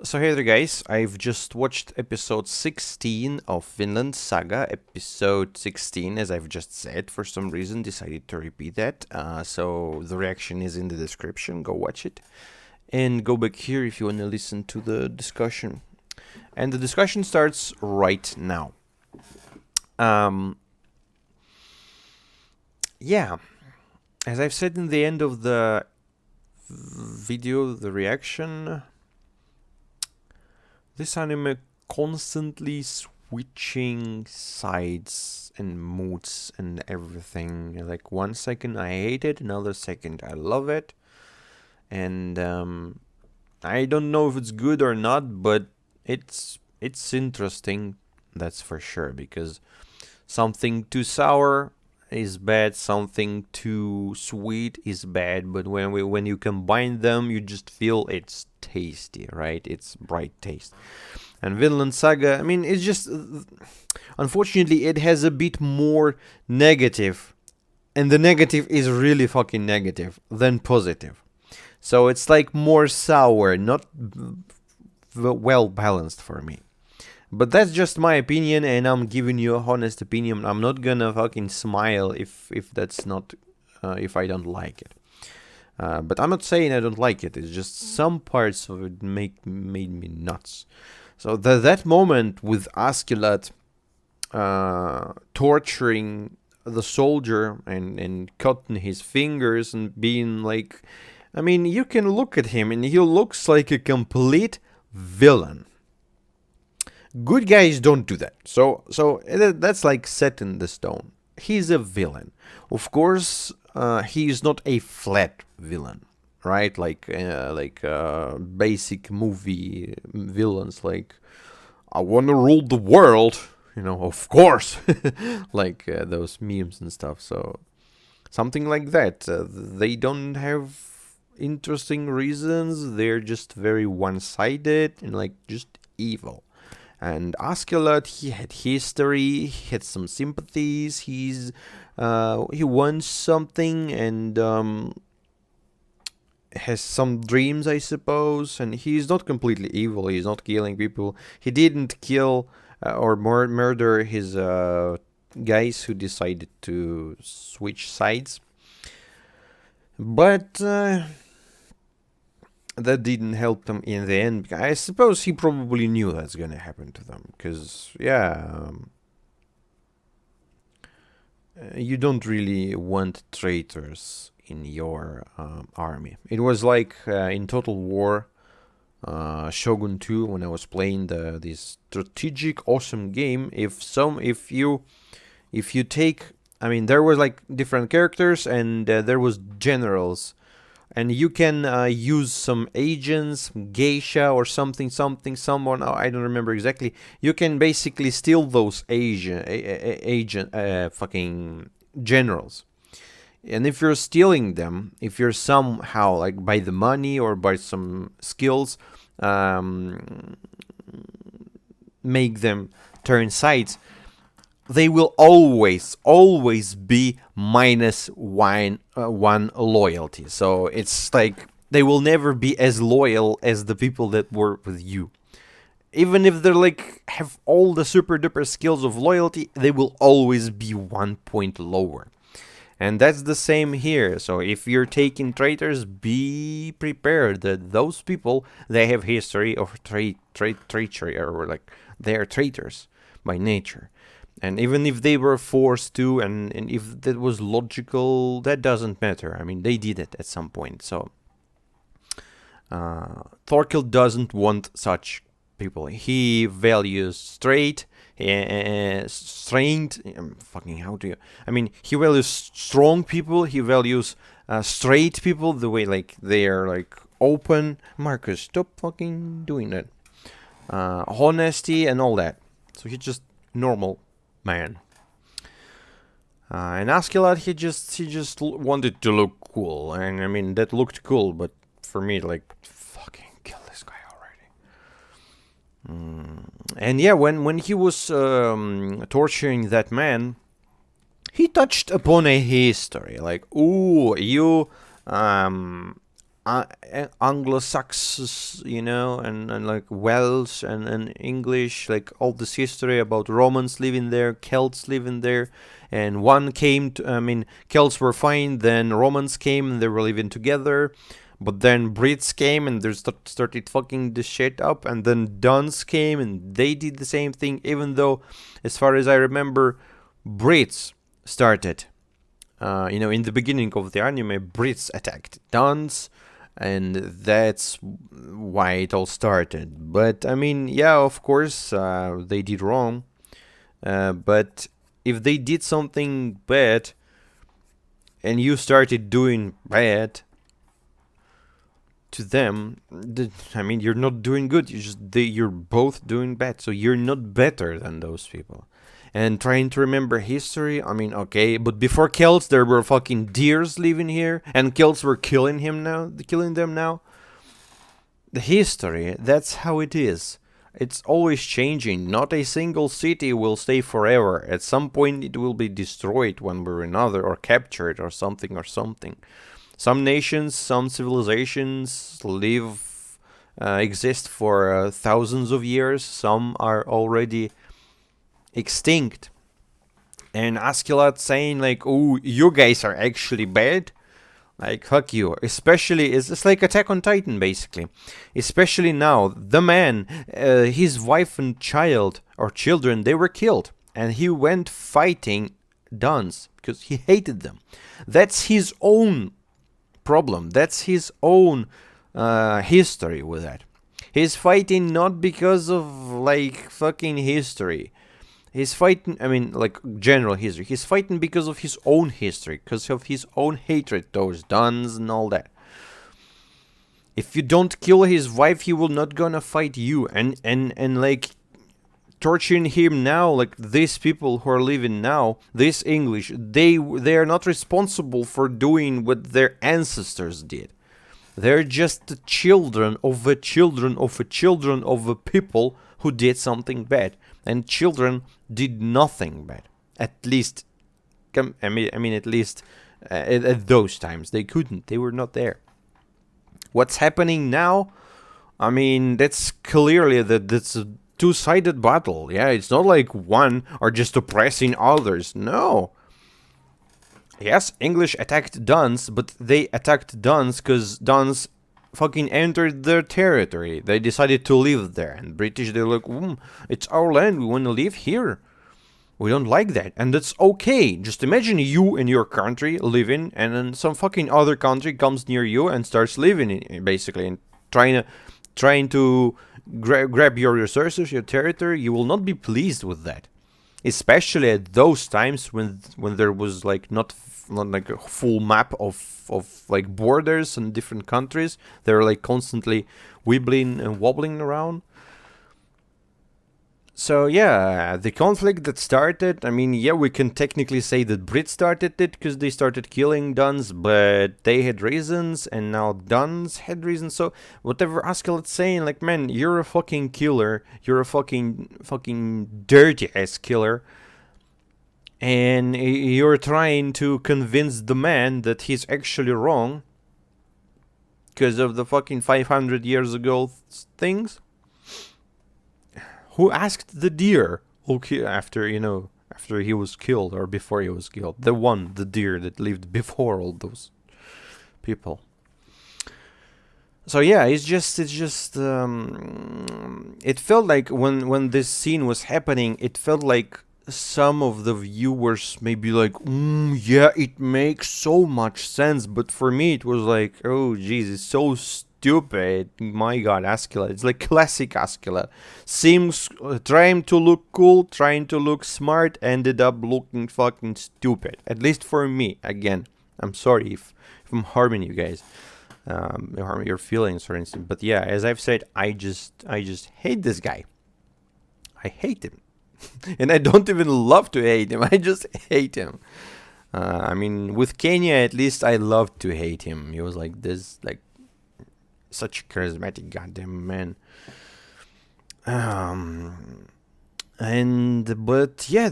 So hey there guys, I've just watched episode 16 of Vinland Saga. Episode 16, as I've just said, for some reason decided to repeat that. So the reaction is in the description, go watch it. And go back here if you want to listen to the discussion. And the discussion starts right now. Yeah, as I've said in the end of the video, the reaction, this anime constantly switching sides and moods and everything. Like 1 second I hate it, another second I love it. And I don't know if it's good or not, but it's interesting, that's for sure, because something too sour is bad, something too sweet is bad, but when you combine them, you just feel it's tasty, right? It's bright taste. And Vinland Saga, I mean, it's just, unfortunately, it has a bit more negative, and the negative is really fucking negative than positive. So it's like more sour, not well balanced for me. But that's just my opinion, and I'm giving you a honest opinion. I'm not gonna fucking smile if that's not, if I don't like it. But I'm not saying I don't like it. It's just some parts of it made me nuts. So that moment with Askeladd torturing the soldier and cutting his fingers and being like, I mean, you can look at him and he looks like a complete villain. Good guys don't do that. So that's like set in the stone. He's a villain. Of course, he is not a flat villain, right? Like basic movie villains, like I want to rule the world, of course, like those memes and stuff. So something like that. They don't have interesting reasons. They're just very one-sided and like just evil. And Askeladd, he had history, he had some sympathies, he wants something and has some dreams, I suppose. And he's not completely evil, he's not killing people. He didn't kill or murder his guys who decided to switch sides. But that didn't help them in the end. I suppose he probably knew that's gonna happen to them, because you don't really want traitors in your army. It was like in Total War Shogun 2, when I was playing this strategic awesome game. If you take, I mean, there was like different characters and there was generals. And you can use some agents, geisha or someone, I don't remember exactly. You can basically steal those fucking generals. And if you're stealing them, if you're somehow, like by the money or by some skills, make them turn sides, they will always be -1 loyalty. So it's like they will never be as loyal as the people that were with you. Even if they're like have all the super duper skills of loyalty, they will always be 1 point lower. And that's the same here. So if you're taking traitors, be prepared that those people, they have history of treachery, or like they're traitors by nature. And even if they were forced to, and if that was logical, that doesn't matter. I mean, they did it at some point. So Thorkel doesn't want such people. He values strength. Fucking how do you? I mean, he values strong people. He values straight people. The way like they are like open. Marcus, stop fucking doing that. Honesty and all that. So he's just normal man. And Askeladd, he just wanted to look cool, and I mean that looked cool, but for me, like, fucking kill this guy already. And yeah, when he was torturing that man, he touched upon a history, like, ooh, you Anglo-Saxons, and like Welsh and English, like all this history about Romans living there, Celts living there, and one came to, Celts were fine, then Romans came and they were living together, but then Brits came and they started fucking the shit up, and then Duns came and they did the same thing, even though, as far as I remember, Brits started. In the beginning of the anime, Brits attacked Duns, and that's why it all started. But yeah, of course, they did wrong. But if they did something bad, and you started doing bad to them, you're not doing good. You're both doing bad. So you're not better than those people. And trying to remember history, okay, but before Celts, there were fucking deers living here, and Celts were killing them now. The history, that's how it is. It's always changing. Not a single city will stay forever. At some point, it will be destroyed one way or another, or captured, or something. Some nations, some civilizations exist for thousands of years. Some are already extinct. And Askeladd saying like, oh, you guys are actually bad, like, fuck you. Especially, it's like Attack on Titan, basically. Especially now, the man, his wife and child, or children, they were killed, and he went fighting Duns because he hated them. That's his own problem. That's his own history with that. He's fighting not because of like fucking history. He's fighting, like general history. He's fighting because of his own history, because of his own hatred towards Duns and all that. If you don't kill his wife, he will not gonna fight you. And like torturing him now, like these people who are living now, this English, they are not responsible for doing what their ancestors did. They're just the children of a people who did something bad. And children did nothing bad. At least, at least at those times. They couldn't. They were not there. What's happening now? That's clearly that's a two-sided battle. Yeah, it's not like one are just oppressing others. No. Yes, English attacked Duns, but they attacked Duns because Duns fucking entered their territory. They decided to live there. And British, they're like, it's our land. We want to live here. We don't like that. And that's okay. Just imagine you in your country living, and then some fucking other country comes near you and starts living in, basically, and trying to grab your resources, your territory. You will not be pleased with that. Especially at those times when there was like not like a full map of like borders and different countries. They're like constantly wibbling and wobbling around. So yeah, the conflict that started, yeah, we can technically say that Brits started it because they started killing Duns, but they had reasons, and now Duns had reasons. So whatever Askeladd's saying, like, man, you're a fucking killer, you're a fucking dirty ass killer, and you're trying to convince the man that he's actually wrong because of the fucking 500 years ago things. Who asked the deer after he was killed or before he was killed? The deer that lived before all those people. So yeah, it felt like when this scene was happening, it felt like some of the viewers may be like, yeah, it makes so much sense. But for me, it was like, oh, jeez, it's so stupid. My god, Askeladd. It's like classic Askeladd. Seems trying to look cool, trying to look smart, ended up looking fucking stupid. At least for me. Again, I'm sorry if I'm harming you guys. Harm your feelings, for instance. But yeah, as I've said, I just hate this guy. I hate him. And I don't even love to hate him. I just hate him. With Kenya, at least I loved to hate him. He was like this, like, such a charismatic goddamn man. But yeah,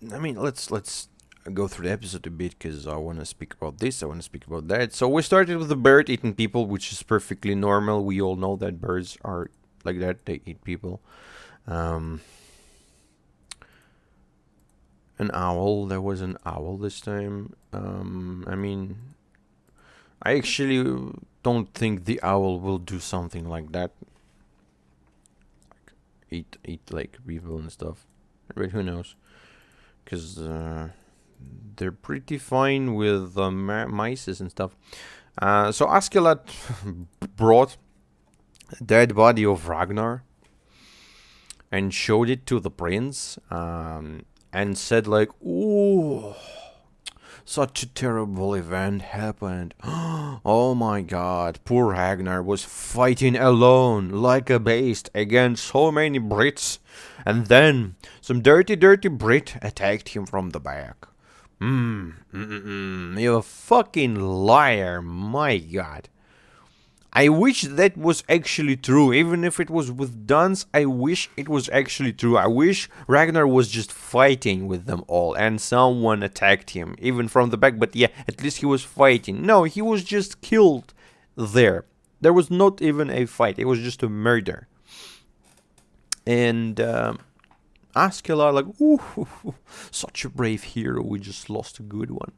let's go through the episode a bit because I want to speak about this, I want to speak about that. So we started with the bird eating people, which is perfectly normal. We all know that birds are like that, they eat people. Um, an owl, there was an owl this time. I mean, I actually don't think the owl will do something like that. Eat like people and stuff. But who knows? Because they're pretty fine with mice and stuff. So Askeladd brought a dead body of Ragnar and showed it to the prince, and said like, "Ooh, such a terrible event happened. Oh my god, poor Ragnar was fighting alone like a beast against so many Brits, and then some dirty Brit attacked him from the back. You fucking liar, my god. I wish that was actually true. Even if it was with Duns, I wish it was actually true. I wish Ragnar was just fighting with them all and someone attacked him, even from the back. But yeah, at least he was fighting. No, he was just killed there. There was not even a fight. It was just a murder. And Askeladd like, ooh, such a brave hero. We just lost a good one.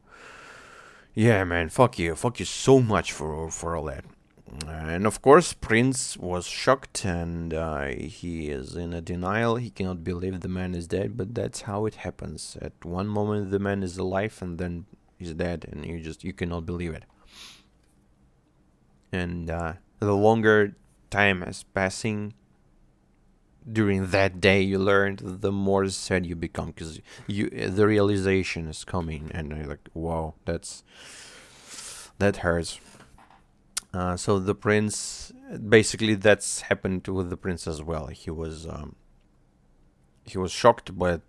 Yeah, man, fuck you so much for all that. And of course, Prince was shocked, and he is in a denial. He cannot believe the man is dead, but that's how it happens. At one moment, the man is alive, and then he's dead, and you cannot believe it. And the longer time is passing, during that day, you learned, the more sad you become, because the realization is coming, and you're like, wow, that hurts. So the prince, basically, that's happened with the prince as well. He was shocked, but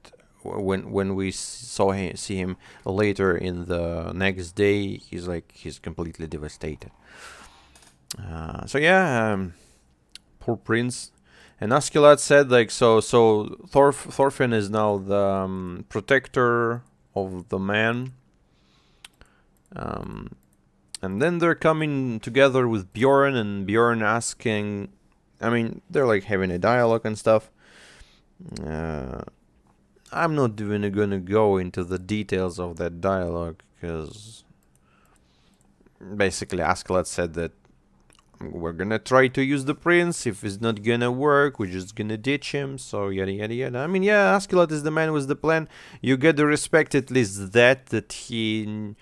when we see him later in the next day, he's completely devastated. So yeah, poor prince. And Askeladd said like, so Thorfinn is now the protector of the man. And then they're coming together with Bjorn, and Bjorn asking, I mean, they're like having a dialogue and stuff. I'm not even gonna go into the details of that dialogue, because basically Askeladd said that we're gonna try to use the prince. If it's not gonna work, we're just gonna ditch him. So yada yada yada. I mean, yeah, Askeladd is the man with the plan. You get the respect, at least that he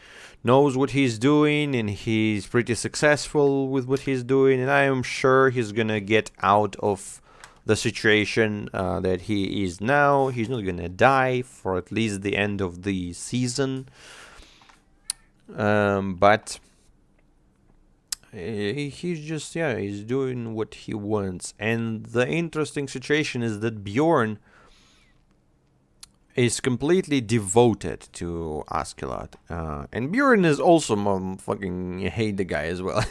knows what he's doing, and he's pretty successful with what he's doing. And I am sure he's gonna get out of the situation that he is now. He's not gonna die for at least the end of the season. But he's just, he's doing what he wants. And the interesting situation is that Bjorn is completely devoted to Askeladd. And Bjorn is also fucking hate the guy as well.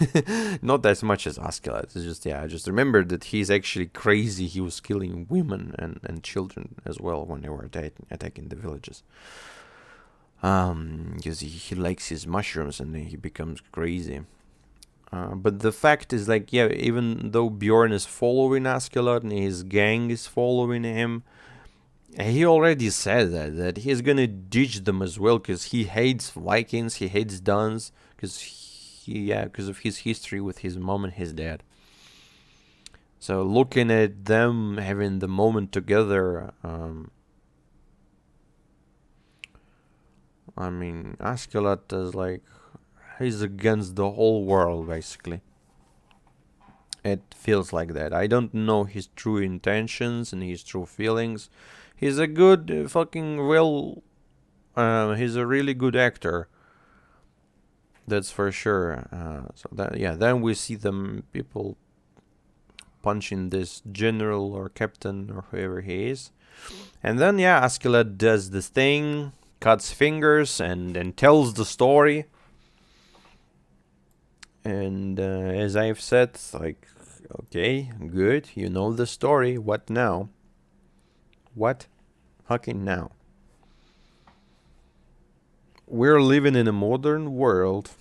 Not as much as Askeladd. It's just, I just remember that he's actually crazy. He was killing women and children as well when they were attacking the villages. Because he likes his mushrooms, and then he becomes crazy. But the fact is, like, even though Bjorn is following Askeladd and his gang is following him, he already said that he's gonna ditch them as well, because he hates Vikings, he hates Duns, because of his history with his mom and his dad. So looking at them having the moment together, I mean, Askeladd is like, he's against the whole world, basically. It feels like that. I don't know his true intentions and his true feelings. He's a good he's a really good actor. That's for sure. Then we see them people punching this general or captain or whoever he is. And then, Askeladd does this thing, cuts fingers, and tells the story. And as I've said, like, okay, good, you know the story. What now? What fucking now? we're living in a modern world,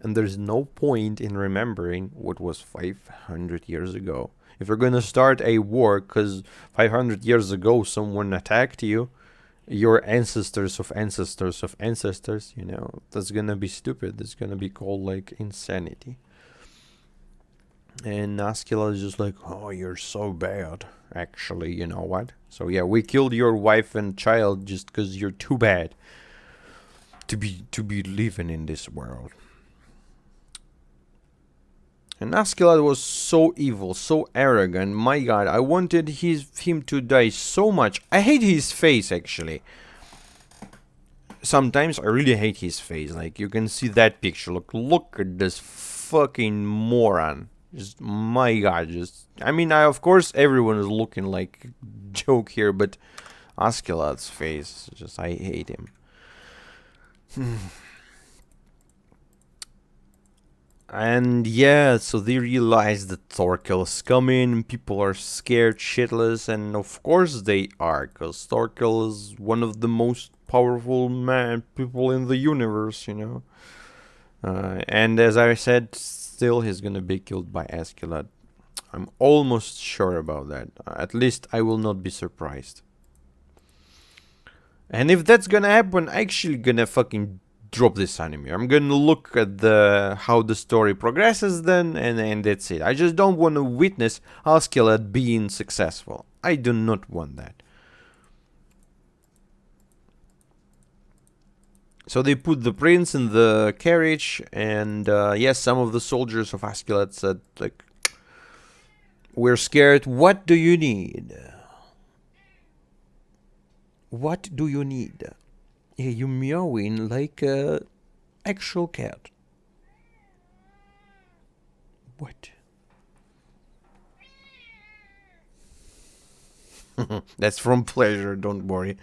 and there's no point in remembering what was 500 years ago. If you're gonna start a war because 500 years ago someone attacked you, your ancestors of ancestors of ancestors, that's gonna be stupid. That's gonna be called like insanity. And Askeladd is just like, oh, you're so bad. Actually, you know what? So yeah, we killed your wife and child just because you're too bad to be living in this world. And Askeladd was so evil, so arrogant. My God, I wanted him to die so much. I hate his face, actually. Sometimes I really hate his face. Like, you can see that picture. Look at this fucking moron. Just, my God, I mean, of course, everyone is looking like joke here, but Askeladd's face, I hate him. And yeah, so they realize that Thorkel is coming, people are scared shitless, and of course they are, because Thorkel is one of the most powerful people in the universe, and as I said, still he's gonna be killed by Askeladd. I'm almost sure about that. At least I will not be surprised. And if that's gonna happen, I'm actually gonna fucking drop this anime. I'm gonna look at how the story progresses then, and that's it. I just don't want to witness Askeladd being successful. I do not want that. So they put the prince in the carriage, and yes, some of the soldiers of Askeladd said, like, we're scared. What do you need? What do you need? Yeah, you meowing like a actual cat. What? That's from pleasure, don't worry.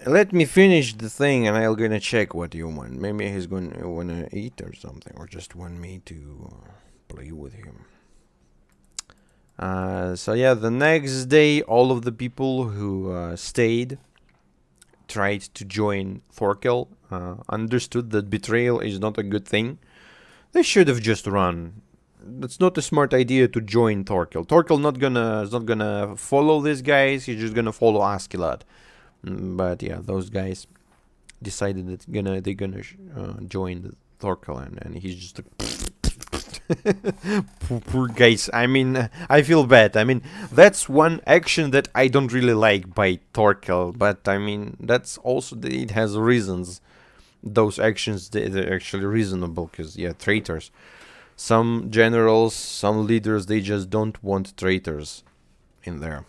Let me finish the thing and I'm gonna check what you want. Maybe he's gonna wanna eat or something, or just want me to play with him. So yeah, the next day, all of the people who stayed tried to join Thorkel, understood that betrayal is not a good thing. They should have just run. It's not a smart idea to join Thorkel. Thorkel is not gonna follow these guys. He's just gonna follow Askeladd. But yeah, those guys decided that they're gonna join Thorkel, and he's just like, poor guys. I mean, I feel bad. I mean, that's one action that I don't really like by Thorkel, but I mean, that's also it has reasons. Those actions they're actually reasonable because yeah, traitors. Some generals, some leaders, they just don't want traitors in there.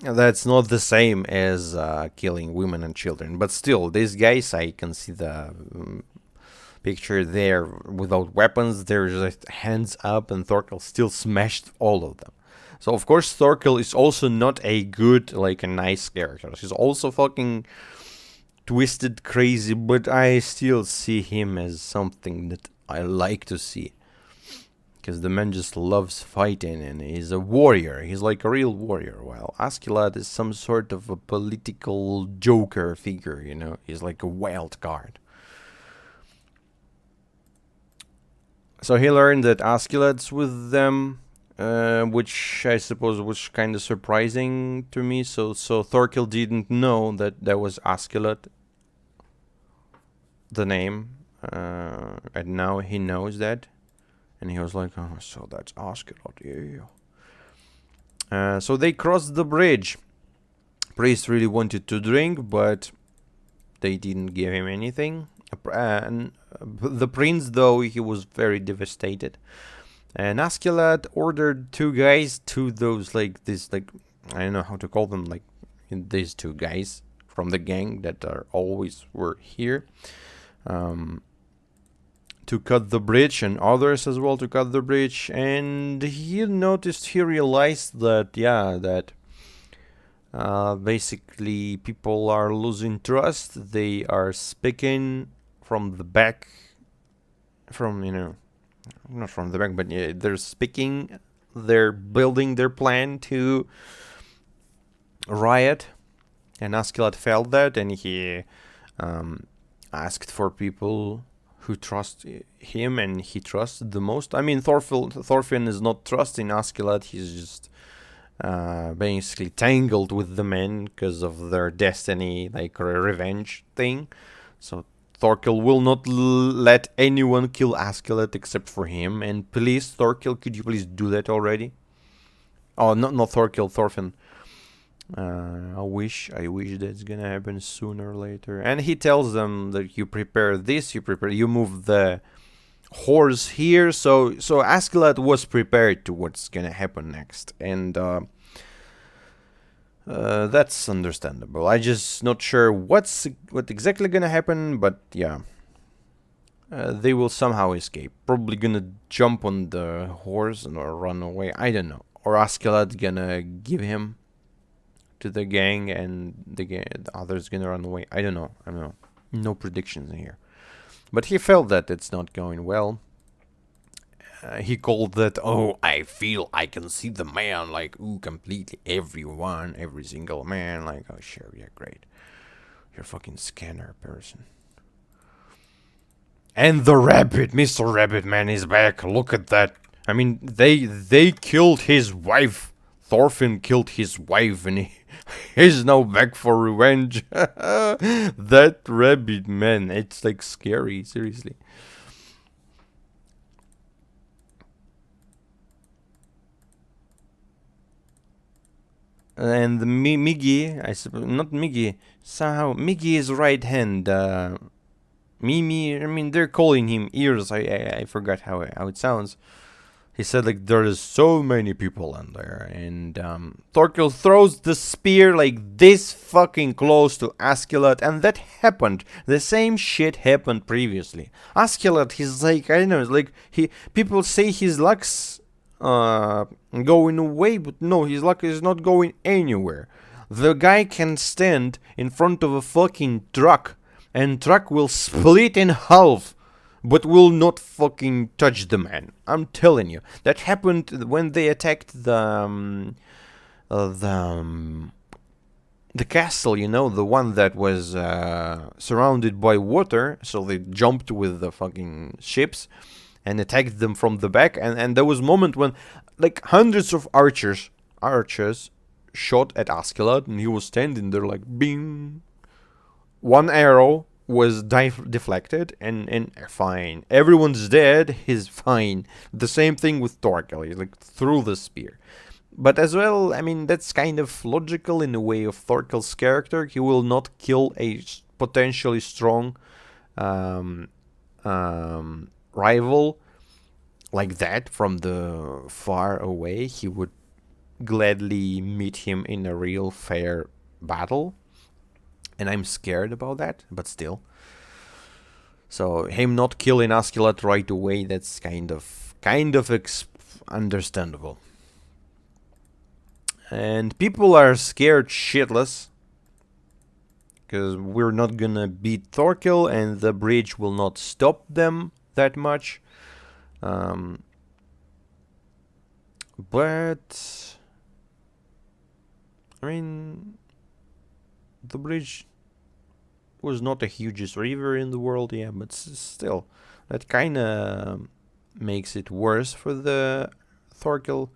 That's not the same as killing women and children, but still, these guys, I can see the picture there without weapons. They're just hands up, and Thorkel still smashed all of them. So of course, Thorkel is also not a good, like a nice character. He's also fucking twisted, crazy, but I still see him as something that I like to see. Because the man just loves fighting and he's a warrior. He's like a real warrior. While Askeladd is some sort of a political joker figure, He's like a wild card. So he learned that Askeladd's with them, which I suppose was kind of surprising to me. So Thorkel didn't know that was Askeladd, the name. And now he knows that. And he was like, oh, so that's Askeladd, yeah. So they crossed the bridge. Priest really wanted to drink, but they didn't give him anything. And the prince, though, he was very devastated. And Askeladd ordered two guys, those, I don't know how to call them, like, these two guys from the gang that were here. To cut the bridge, and others as well to cut the bridge. And he realized that basically people are losing trust. They are speaking from the back, not from the back, but they're speaking they're building their plan to riot, and Askeladd felt that, and he asked for people who trust him, and he trusted the most. I mean, Thorfinn is not trusting Askeladd. He's just basically tangled with the men because of their destiny, like a revenge thing. So Thorkel will not let anyone kill Askeladd except for him. And please, Thorkel, could you please do that already? Oh, not Thorkel, Thorfinn. I wish that's gonna happen sooner or later. And he tells them that you prepare this, you move the horse here. So Askeladd was prepared to what's gonna happen next, and that's understandable. I just not sure what exactly gonna happen, but yeah. They will somehow escape. Probably gonna jump on the horse or run away. I don't know. Or Askeladd gonna give him to the gang, and the others gonna run away. I don't know. No predictions here. But he felt that it's not going well. He called that, oh, I feel I can see the man, like, ooh, completely everyone, every single man. Like, oh, sure, yeah, great. You're a fucking scanner person. And the rabbit, Mr. Rabbit Man is back. Look at that. I mean, they killed his wife. Thorfinn killed his wife, and he's now back for revenge. That rabbit man, it's like scary, seriously. And Miggy, I suppose, not Miggy, somehow Miggy is right hand. Mimi, I mean, they're calling him Ears. I forgot how it sounds. He said, like, there's so many people in there. And Thorkel throws the spear like this fucking close to Askeladd. And that happened. The same shit happened previously. Askeladd, he's like, I don't know, like, people say his luck's going away. But no, his luck is not going anywhere. The guy can stand in front of a fucking truck. And truck will split in half. But will not fucking touch the man. I'm telling you. That happened when they attacked the castle, you know, the one that was surrounded by water. So they jumped with the fucking ships and attacked them from the back. And there was a moment when, like, hundreds of archers shot at Askeladd, and he was standing there like, bing. One arrow was deflected, and fine. Everyone's dead, he's fine. The same thing with Thorkel, he's like through the spear. But as well, I mean, that's kind of logical in the way of Thorkel's character. He will not kill a potentially strong rival like that from the far away. He would gladly meet him in a real fair battle. And I'm scared about that, but still. So him not killing Askeladd right away, that's kind of understandable. And people are scared shitless, because we're not gonna beat Thorkel, and the bridge will not stop them that much. But I mean, the bridge was not the hugest river in the world, yeah, but still, that kind of makes it worse for the Thorkel.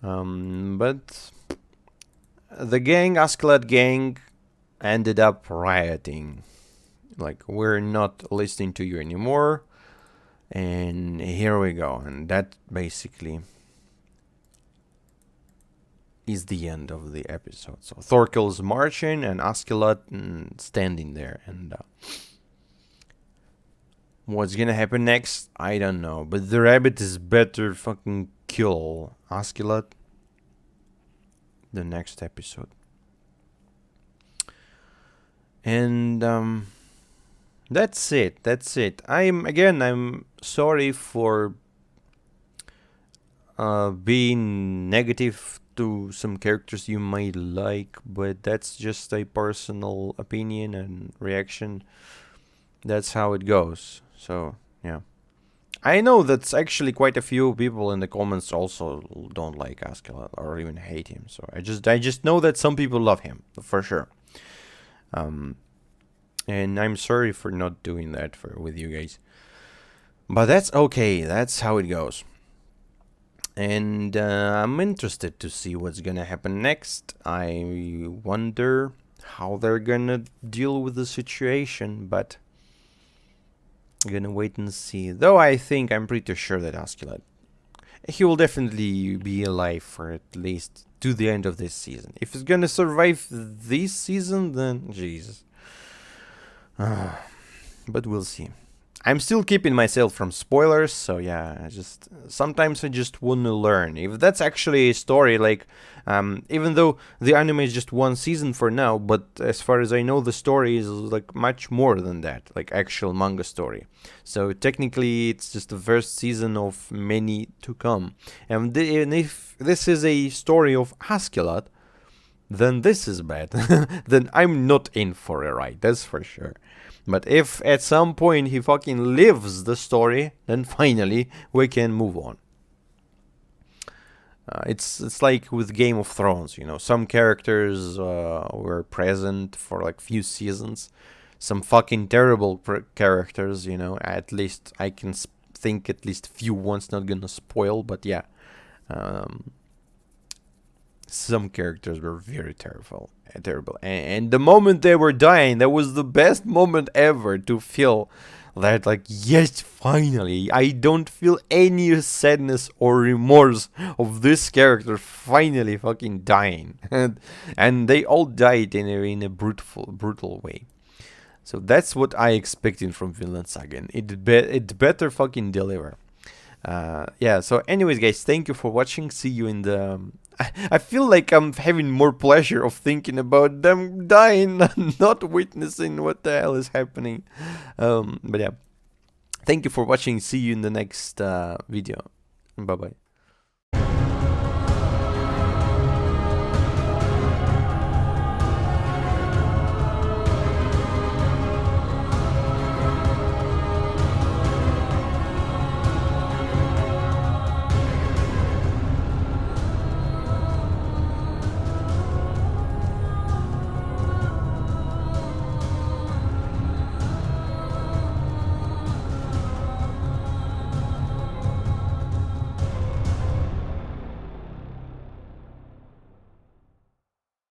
But the gang, Askeladd gang, ended up rioting. Like, we're not listening to you anymore, and here we go. And that basically is the end of the episode. So Thorkel's marching and Askeladd standing there. And what's gonna happen next? I don't know. But the rabbit is better fucking kill Askeladd the next episode. And that's it. I'm sorry for being negative to some characters you might like, but that's just a personal opinion and reaction. That's how it goes. So, yeah. I know that's actually quite a few people in the comments also don't like Askeladd or even hate him. So I just know that some people love him for sure. And I'm sorry for not doing that with you guys. But that's okay. That's how it goes. And I'm interested to see what's gonna happen next. I wonder how they're gonna deal with the situation, but I'm gonna wait and see. Though I'm pretty sure that Askeladd, he will definitely be alive for at least to the end of this season. If he's gonna survive this season, then Jesus. But we'll see. I'm still keeping myself from spoilers, so yeah, sometimes I just want to learn. If that's actually a story, like, even though the anime is just one season for now, but as far as I know, the story is like much more than that, like actual manga story. So technically, it's just the first season of many to come. And if this is a story of Askeladd, then this is bad. Then I'm not in for a ride, that's for sure. But if at some point he fucking lives the story, then finally we can move on. It's like with Game of Thrones, you know. Some characters were present for like few seasons. Some fucking terrible characters, you know. At least I can think at least few ones, not gonna spoil, but yeah. Some characters were very terrible. And the moment they were dying, that was the best moment ever to feel that, like, yes, finally, I don't feel any sadness or remorse of this character finally fucking dying. And they all died in a brutal way. So that's what I expected from Vinland Saga. It better fucking deliver. Yeah, so anyways, guys, thank you for watching. See you in the... I feel like I'm having more pleasure of thinking about them dying and not witnessing what the hell is happening. But yeah, thank you for watching. See you in the next video. Bye-bye.